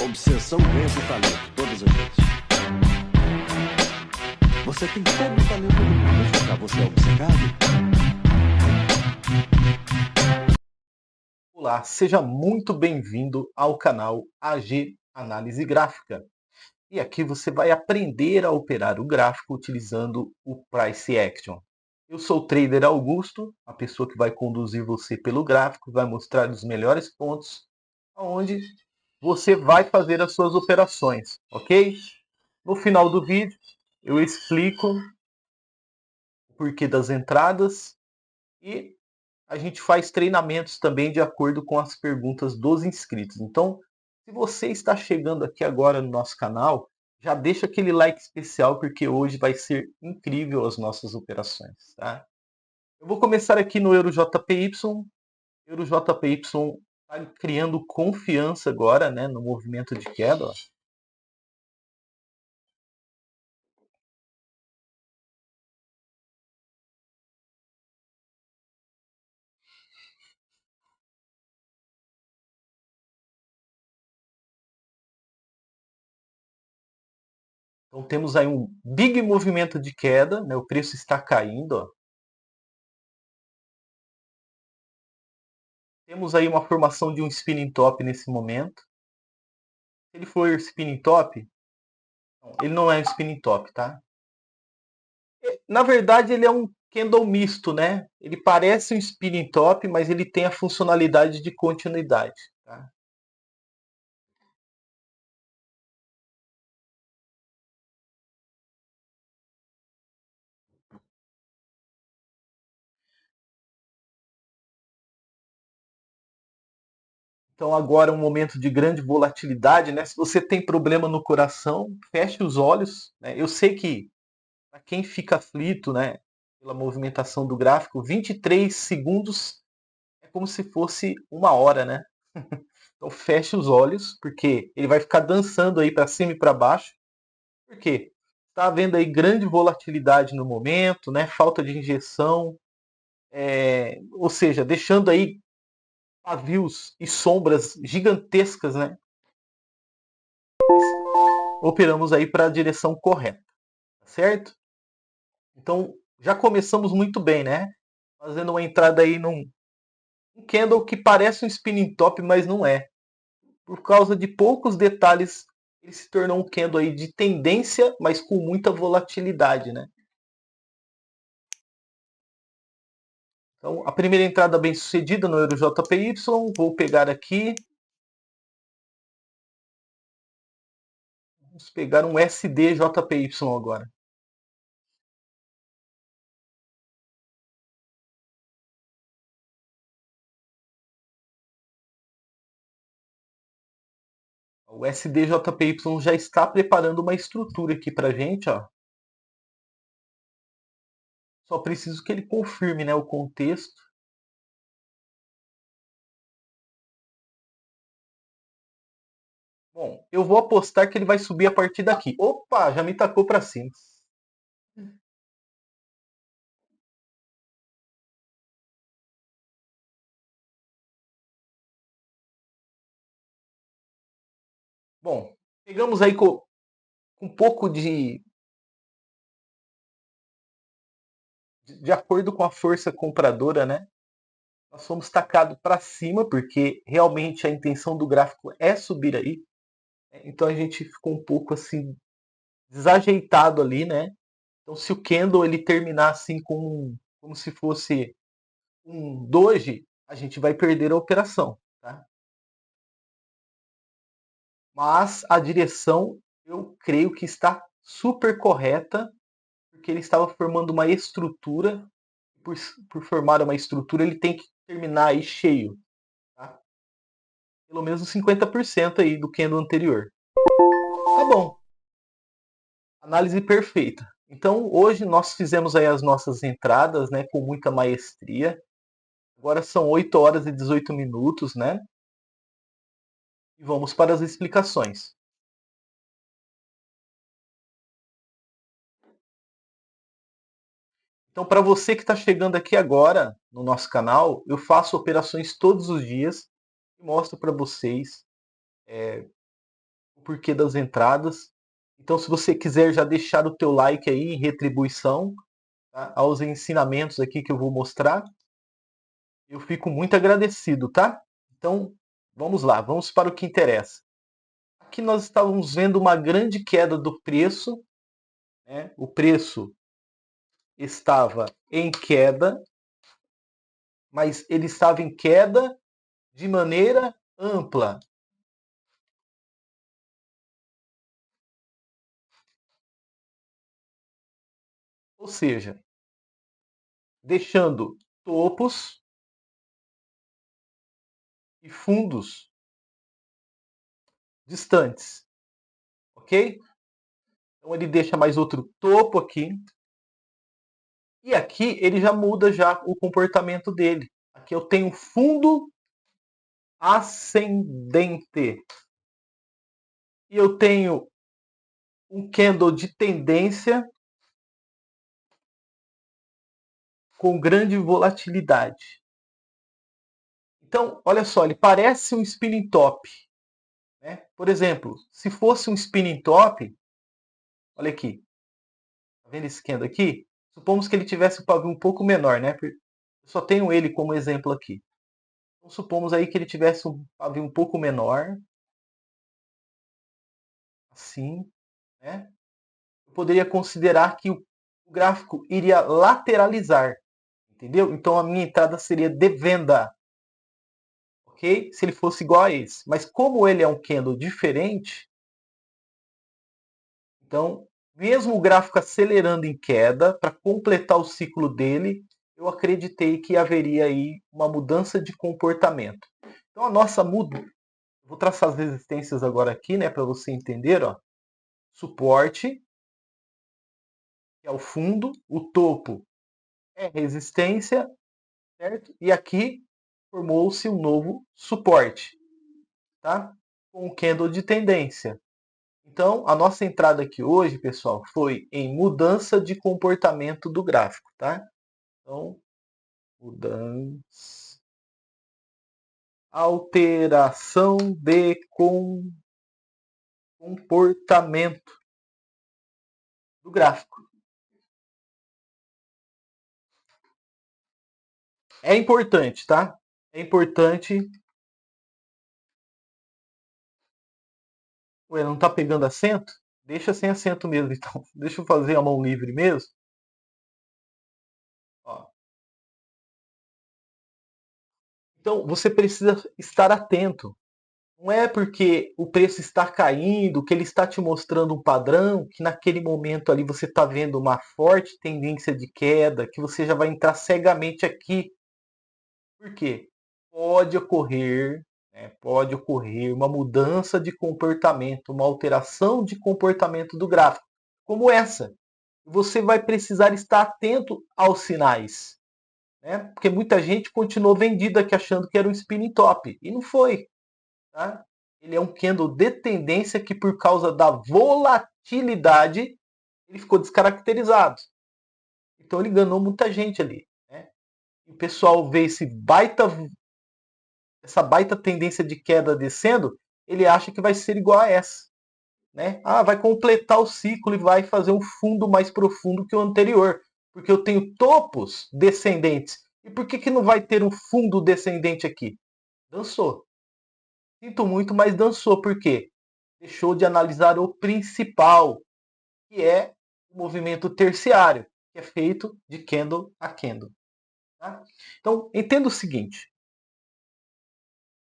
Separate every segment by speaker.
Speaker 1: Obsessão vence o talento, todas as vezes. Você tem todo o talento do mundo, mas pra você é obcecado?
Speaker 2: Olá, seja muito bem-vindo ao canal AG Análise Gráfica. E aqui você vai aprender a operar o gráfico utilizando o Price Action. Eu sou o Trader Augusto, a pessoa que vai conduzir você pelo gráfico, vai mostrar os melhores pontos onde você vai fazer as suas operações, ok? No final do vídeo eu explico o porquê das entradas e a gente faz treinamentos também de acordo com as perguntas dos inscritos. Então, se você está chegando aqui agora no nosso canal, já deixa aquele like especial, porque hoje vai ser incrível as nossas operações, tá? Eu vou começar aqui no EuroJPY. EuroJPY está criando confiança agora, né, no movimento de queda. Ó. Então temos aí um big movimento de queda, né, o preço está caindo. Ó. Temos aí uma formação de um spinning top nesse momento. Se ele for spinning top, ele não é um spinning top, tá? Na verdade, ele é um candle misto, né? Ele parece um spinning top, mas ele tem a funcionalidade de continuidade, tá? Então agora é um momento de grande volatilidade, né? Se você tem problema no coração, feche os olhos, né? Eu sei que para quem fica aflito, né, pela movimentação do gráfico, 23 segundos é como se fosse uma hora, né? Então feche os olhos, porque ele vai ficar dançando aí para cima e para baixo. Por quê? Está havendo aí grande volatilidade no momento, né? Falta de injeção, ou seja, deixando aí pavios e sombras gigantescas, né? Operamos aí para a direção correta, tá certo? Então já começamos muito bem, né? Fazendo uma entrada aí num um candle que parece um spinning top, mas não é. Por causa de poucos detalhes, ele se tornou um candle aí de tendência, mas com muita volatilidade, né? Então, a primeira entrada bem sucedida no EuroJPY, vou pegar aqui. Vamos pegar um SDJPY agora. O SDJPY já está preparando uma estrutura aqui para a gente, ó. Só preciso que ele confirme, né, o contexto. Bom, eu vou apostar que ele vai subir a partir daqui. Opa, já me tacou para cima. Bom, pegamos aí com um pouco de acordo com a força compradora, né? Nós fomos tacados para cima, porque realmente a intenção do gráfico é subir aí. Então a gente ficou um pouco assim desajeitado ali, né? Então se o candle ele terminar assim como se fosse um doji, a gente vai perder a operação, tá? Mas a direção eu creio que está super correta, porque ele estava formando uma estrutura. Por formar uma estrutura, ele tem que terminar aí cheio, tá? Pelo menos 50% aí do candle anterior. Tá bom. Análise perfeita. Então, hoje nós fizemos aí as nossas entradas, né, com muita maestria. Agora são 8 horas e 18 minutos, né? E vamos para as explicações. Então, para você que está chegando aqui agora no nosso canal, eu faço operações todos os dias e mostro para vocês o porquê das entradas. Então, se você quiser já deixar o teu like aí em retribuição, tá, aos ensinamentos aqui que eu vou mostrar, eu fico muito agradecido, tá? Então, vamos lá, vamos para o que interessa. Aqui nós estávamos vendo uma grande queda do preço, né? O preço estava em queda, mas ele estava em queda de maneira ampla. Ou seja, deixando topos e fundos distantes, ok? Então ele deixa mais outro topo aqui. E aqui ele já muda já o comportamento dele. Aqui eu tenho fundo ascendente. E eu tenho um candle de tendência com grande volatilidade. Então, olha só, ele parece um spinning top, né? Por exemplo, se fosse um spinning top, olha aqui, tá vendo esse candle aqui? Supomos que ele tivesse um pavio um pouco menor, né? Eu só tenho ele como exemplo aqui. Então, supomos aí que ele tivesse um pavio um pouco menor, assim, né? Eu poderia considerar que o gráfico iria lateralizar, entendeu? Então a minha entrada seria de venda, ok? Se ele fosse igual a esse. Mas como ele é um candle diferente, então mesmo o gráfico acelerando em queda, para completar o ciclo dele, eu acreditei que haveria aí uma mudança de comportamento. Então a nossa muda, vou traçar as resistências agora aqui, né, para você entender, ó. Suporte, que é o fundo, o topo é resistência, certo? E aqui formou-se um novo suporte, tá? Com o candle de tendência. Então, a nossa entrada aqui hoje, pessoal, foi em mudança de comportamento do gráfico, tá? Então, mudança, alteração de comportamento do gráfico. É importante, tá? É importante. Ué, não tá pegando acento? Deixa sem acento mesmo, então. Deixa eu fazer a mão livre mesmo. Ó. Então, você precisa estar atento. Não é porque o preço está caindo, que ele está te mostrando um padrão, que naquele momento ali você está vendo uma forte tendência de queda, que você já vai entrar cegamente aqui. Por quê? Pode ocorrer, né, pode ocorrer uma mudança de comportamento, uma alteração de comportamento do gráfico, como essa. Você vai precisar estar atento aos sinais, né? Porque muita gente continuou vendida aqui achando que era um spinning top, e não foi. Tá? Ele é um candle de tendência que, por causa da volatilidade, ele ficou descaracterizado. Então ele enganou muita gente ali, né? E o pessoal vê essa baita tendência de queda descendo, ele acha que vai ser igual a essa, né? Ah, vai completar o ciclo e vai fazer um fundo mais profundo que o anterior, porque eu tenho topos descendentes. E por que que não vai ter um fundo descendente aqui? Dançou. Sinto muito, mas dançou. Por quê? Deixou de analisar o principal, que é o movimento terciário, que é feito de candle a candle. Tá? Então, entenda o seguinte.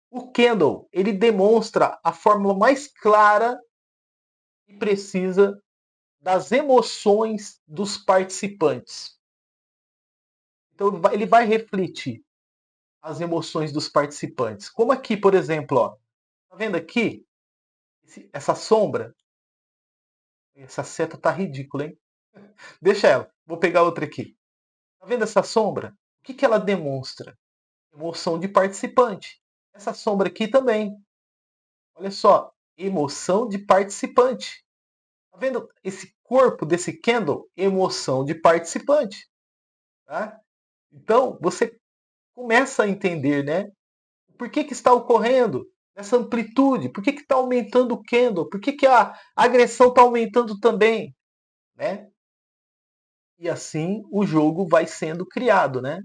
Speaker 2: O candle, ele demonstra a fórmula mais clara e precisa das emoções dos participantes. Então, ele vai refletir as emoções dos participantes. Como aqui, por exemplo, ó, tá vendo aqui? Essa sombra? Essa seta tá ridícula, hein? Deixa ela. Vou pegar outra aqui. Tá vendo essa sombra? O que que ela demonstra? Emoção de participante. Essa sombra aqui também. Olha só, emoção de participante. Tá vendo esse corpo desse candle? Emoção de participante. Tá? Então, você começa a entender, né? Por que que está ocorrendo? essa amplitude? Por que está aumentando o candle? Por que a agressão está aumentando também? Né? E assim o jogo vai sendo criado, né?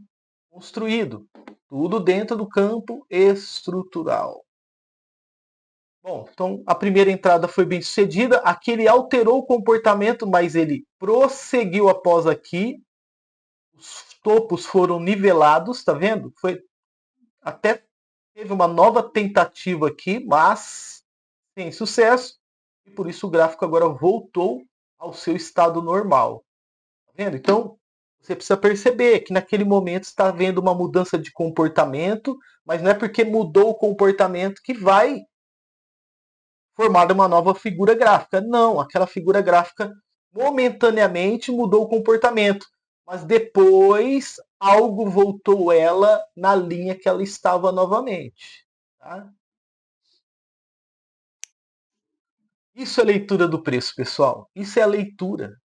Speaker 2: Construído. Tudo dentro do campo estrutural. Bom, então a primeira entrada foi bem sucedida. Aqui ele alterou o comportamento, mas ele prosseguiu após aqui. Os topos foram nivelados, tá vendo? Foi até teve uma nova tentativa aqui, mas sem sucesso. E por isso o gráfico agora voltou ao seu estado normal. Tá vendo? Então, você precisa perceber que naquele momento está havendo uma mudança de comportamento, mas não é porque mudou o comportamento que vai formar uma nova figura gráfica. Não, aquela figura gráfica momentaneamente mudou o comportamento, mas depois algo voltou ela na linha que ela estava novamente. Tá? Isso é leitura do preço, pessoal. Isso é a leitura.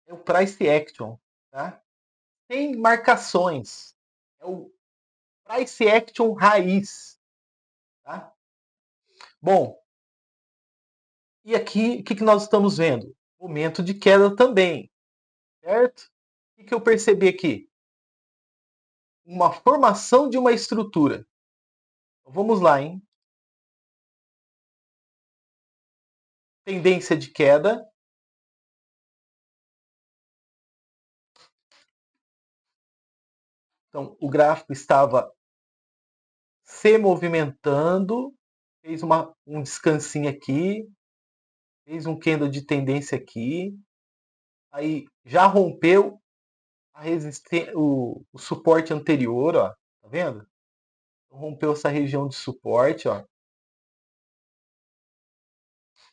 Speaker 2: É o price action. Tá? Tem marcações. É o price action raiz. Tá? Bom, e aqui o que nós estamos vendo? Momento de queda também. Certo? O que eu percebi aqui? Uma formação de uma estrutura. Então, vamos lá, hein? Tendência de queda. Então, o gráfico estava se movimentando, fez um descansinho aqui, fez um candle de tendência aqui, aí já rompeu o suporte anterior, ó, tá vendo? Rompeu essa região de suporte, ó.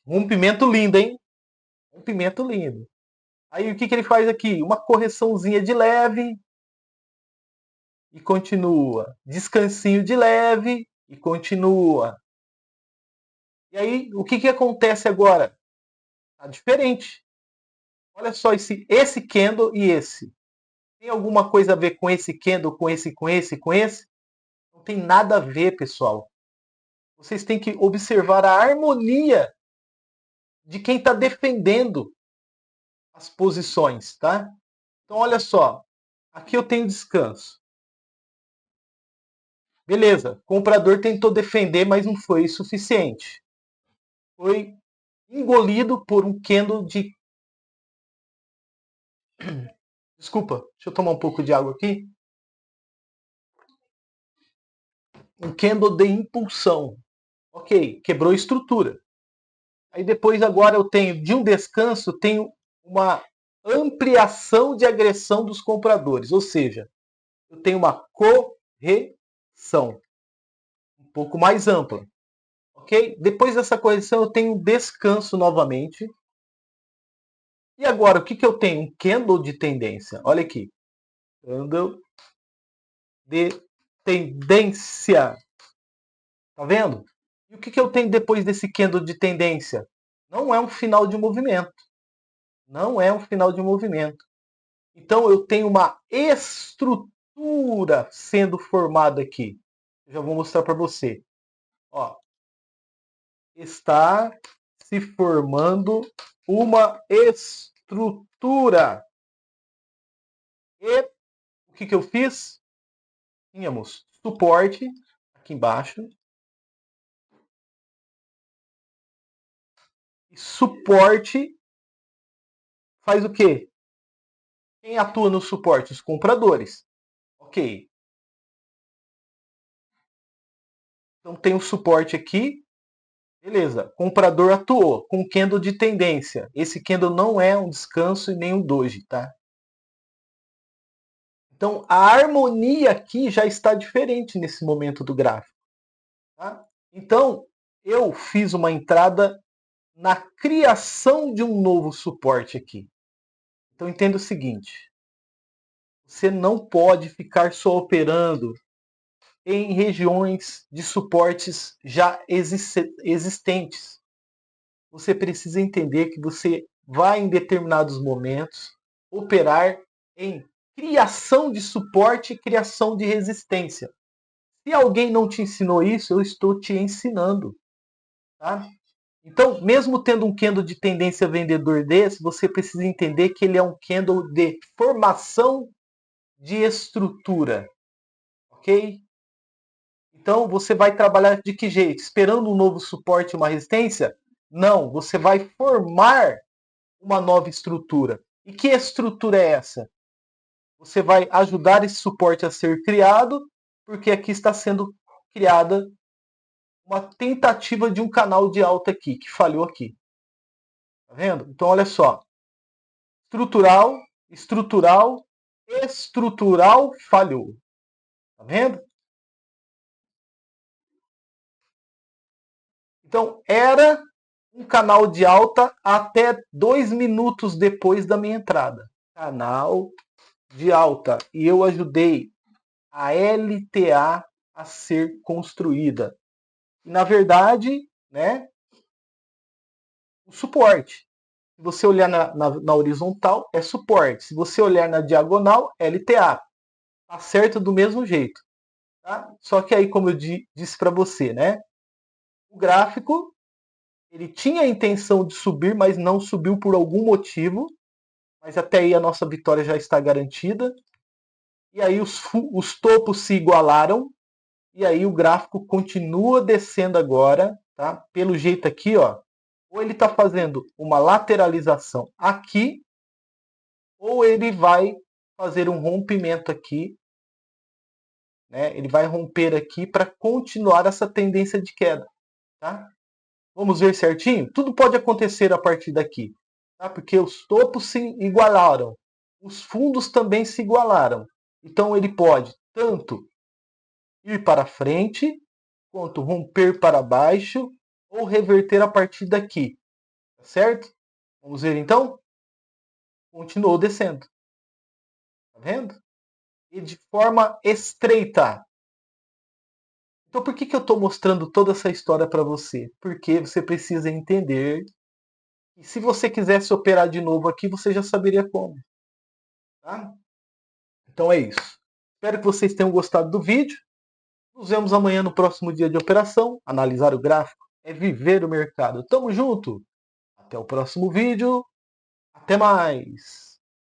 Speaker 2: Rompimento lindo, hein? Rompimento lindo. Aí o que ele faz aqui? Uma correçãozinha de leve e continua. Descansinho de leve e continua. E aí, o que acontece agora? Tá diferente. Olha só esse candle e esse. Tem alguma coisa a ver com esse candle, com esse, com esse, com esse? Não tem nada a ver, pessoal. Vocês têm que observar a harmonia de quem está defendendo as posições, tá? Então, olha só. Aqui eu tenho descanso. Beleza, o comprador tentou defender, mas não foi suficiente. Foi engolido por um candle de... Desculpa, deixa eu tomar um pouco de água aqui. Um candle de impulsão. Ok, quebrou a estrutura. Aí depois agora eu tenho, de um descanso, tenho uma ampliação de agressão dos compradores. Ou seja, eu tenho uma correção um pouco mais ampla. Ok? Depois dessa correção eu tenho um descanso novamente. E agora, o que eu tenho? Um candle de tendência. Olha aqui. Candle de tendência. Tá vendo? E o que eu tenho depois desse candle de tendência? Não é um final de movimento. Não é um final de movimento. Então eu tenho uma estrutura sendo formada aqui. Eu já vou mostrar para você. Ó, está se formando uma estrutura. E o que eu fiz? Tínhamos suporte aqui embaixo. E suporte faz o quê? Quem atua no suporte? Os compradores. Ok. Então tem o suporte aqui. Beleza. Comprador atuou com candle de tendência. Esse candle não é um descanso e nem um doji, tá? Então a harmonia aqui já está diferente nesse momento do gráfico. Tá? Então eu fiz uma entrada na criação de um novo suporte aqui. Então entenda o seguinte. Você não pode ficar só operando em regiões de suportes já existentes. Você precisa entender que você vai, em determinados momentos, operar em criação de suporte e criação de resistência. Se alguém não te ensinou isso, eu estou te ensinando. Tá? Então, mesmo tendo um candle de tendência vendedor desse, você precisa entender que ele é um candle de formação de estrutura, ok? Então, você vai trabalhar de que jeito? Esperando um novo suporte, uma resistência? Não, você vai formar uma nova estrutura. E que estrutura é essa? Você vai ajudar esse suporte a ser criado, porque aqui está sendo criada uma tentativa de um canal de alta aqui, que falhou aqui. Tá vendo? Então, olha só. Estrutural, estrutural, estrutural, falhou. Tá vendo? Então, era um canal de alta até 2 minutos depois da minha entrada. Canal de alta. E eu ajudei a LTA a ser construída. E, na verdade, né, o suporte. Se você olhar na horizontal, é suporte. Se você olhar na diagonal, LTA. Tá certo do mesmo jeito. Tá? Só que aí, como eu disse para você, né, o gráfico ele tinha a intenção de subir, mas não subiu por algum motivo. Mas até aí a nossa vitória já está garantida. E aí os topos se igualaram. E aí o gráfico continua descendo agora, tá? Pelo jeito aqui, ó. Ou ele está fazendo uma lateralização aqui, ou ele vai fazer um rompimento aqui, né? Ele vai romper aqui para continuar essa tendência de queda, tá? Vamos ver certinho? Tudo pode acontecer a partir daqui, tá? Porque os topos se igualaram, os fundos também se igualaram. Então ele pode tanto ir para frente, quanto romper para baixo, ou reverter a partir daqui, tá certo? Vamos ver então? Continuou descendo, tá vendo? E de forma estreita. Então por que eu estou mostrando toda essa história para você? Porque você precisa entender e se você quisesse operar de novo aqui, você já saberia como. Tá? Então é isso. Espero que vocês tenham gostado do vídeo. Nos vemos amanhã no próximo dia de operação. Analisar o gráfico é viver o mercado. Tamo junto. Até o próximo vídeo. Até mais.